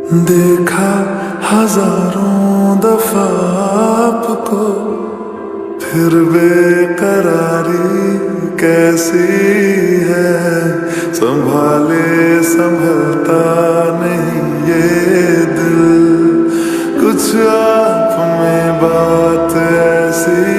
देखा हजारों दफा आपको, फिर बेकरारी कैसी है। संभाले संभलता नहीं ये दिल, कुछ आप में बात ऐसी